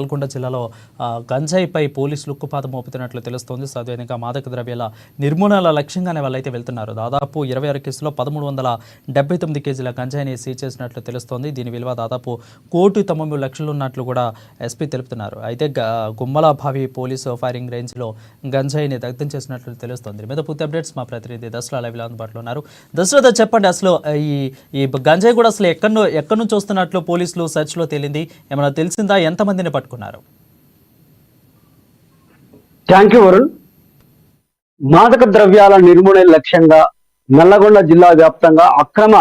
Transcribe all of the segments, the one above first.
నల్గొండ జిల్లాలో గంజాయిపై పోలీసులు ఉక్కుపాదం మోపుతున్నట్లు తెలుస్తోంది. అదేవిధంగా మాదక ద్రవ్యాల నిర్మూలన లక్ష్యంగానే వాళ్ళైతే వెళ్తున్నారు. దాదాపు 26 కేసుల్లో 1379 కేజీల గంజాయిని సీజ్ చేసినట్లు తెలుస్తోంది. దీని విలువ దాదాపు 1,90,00,000 ఉన్నట్లు కూడా ఎస్పీ తెలుపుతున్నారు. అయితే గుమ్మలభావి పోలీసు ఫైరింగ్ రేంజ్లో గంజాయిని దగ్ధం చేసినట్లు తెలుస్తోంది. మీద పూర్తి అప్డేట్స్ మా ప్రతినిధి దసరా లైవ్లో అందుబాటులో ఉన్నారు. దసరా చెప్పండి, అసలు ఈ గంజాయి కూడా అసలు ఎక్కడి నుంచి వస్తున్నట్లు పోలీసులు సెర్చ్లో తేలింది, ఏమైనా తెలిసిందా? ఎంతమందిని పట్టుకున్నారు? Thank you Varun. మాదక ద్రవ్యాల నిర్మూలన లక్ష్యంగా నల్లగొండ జిల్లా వ్యాప్తంగా అక్రమ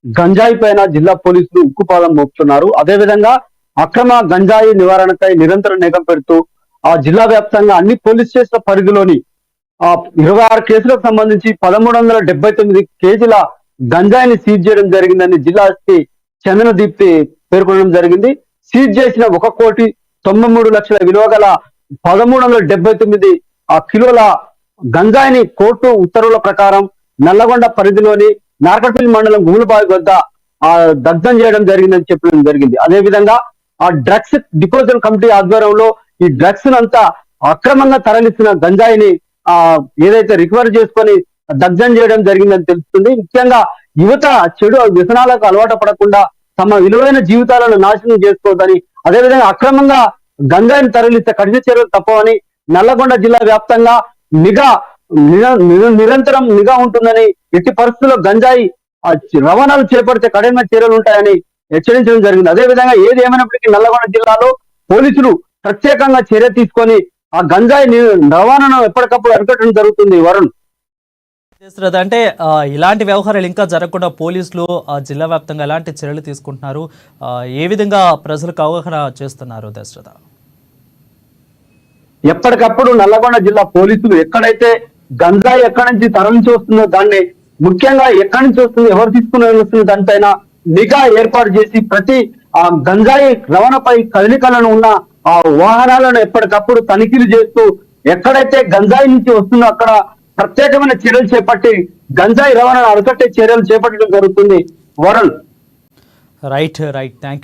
గంజాయి పైన జిల్లా పోలీసులు ఉక్కుపాదం మోపుతున్నారు. అదేవిధంగా అక్రమ గంజాయి నివారణకై నిరంతరం నిఘా పెడుతూ ఆ జిల్లా వ్యాప్తంగా అన్ని పోలీస్ స్టేషన్ల పరిధిలోని 26 కేసులకు సంబంధించి 1379 కేజీల గంజాయిని సీజ్ చేయడం జరిగిందని జిల్లా ఎస్పీ చందన దీప్తి పేర్కొనడం జరిగింది. సీజ్ చేసిన 1,93,00,000 విలువ గల 1379 కిలోల గంజాయిని కోర్టు ఉత్తర్వుల ప్రకారం నల్లగొండ పరిధిలోని నార్కట్పల్లి మండలం గుములబావి వద్ద దగ్ధం చేయడం జరిగిందని చెప్పడం జరిగింది. అదేవిధంగా ఆ డ్రగ్స్ డిపోజల్ కమిటీ ఆధ్వర్యంలో ఈ డ్రగ్స్ అంతా అక్రమంగా తరలిస్తున్న గంజాయిని ఏదైతే రికవర్ చేసుకొని దగ్ధం చేయడం జరిగిందని తెలుస్తుంది. ముఖ్యంగా యువత చెడు వ్యసనాలకు అలవాటు పడకుండా తమ విలువైన జీవితాలను నాశనం చేసుకోవద్దని, అదేవిధంగా అక్రమంగా గంజాయిని తరలిస్తే కఠిన చర్యలు తప్పవని నల్లగొండ జిల్లా వ్యాప్తంగా నిరంతరం నిఘా ఉంటుందని, ఎట్టి పరిస్థితుల్లో గంజాయి రవాణాలు చేపడితే కఠిన చర్యలు ఉంటాయని హెచ్చరించడం జరిగింది. అదేవిధంగా ఏది ఏమైనప్పటికీ నల్లగొండ జిల్లాలో పోలీసులు ప్రత్యేకంగా చర్య తీసుకొని ఆ గంజాయి రవాణాను ఎప్పటికప్పుడు అరికట్టడం జరుగుతుంది. వరుణ్, అంటే ఇలాంటి వ్యవహారాలు ఇంకా జరగకుండా పోలీసులు జిల్లా వ్యాప్తంగా ఎలాంటి చర్యలు తీసుకుంటున్నారు, ఏ విధంగా ప్రజలకు అవగాహన చేస్తున్నారు? దశరథ, ఎప్పటికప్పుడు నల్లగొండ జిల్లా పోలీసులు ఎక్కడైతే గంజాయి ఎక్కడి నుంచి తరలించి వస్తుందో దాన్ని, ముఖ్యంగా ఎక్కడి నుంచి వస్తుంది, ఎవరు తీసుకుని వస్తుంది దానిపైన నిఘా ఏర్పాటు చేసి ప్రతి గంజాయి రవాణాపై కదలికలను ఉన్న ఆ వాహనాలను ఎప్పటికప్పుడు తనిఖీలు చేస్తూ ఎక్కడైతే గంజాయి నుంచి వస్తుందో అక్కడ ప్రత్యేకమైన చర్యలు చేపట్టి గంజాయి రవాణాను అరికట్టే చర్యలు చేపట్టడం జరుగుతుంది. Varun, right, thank you.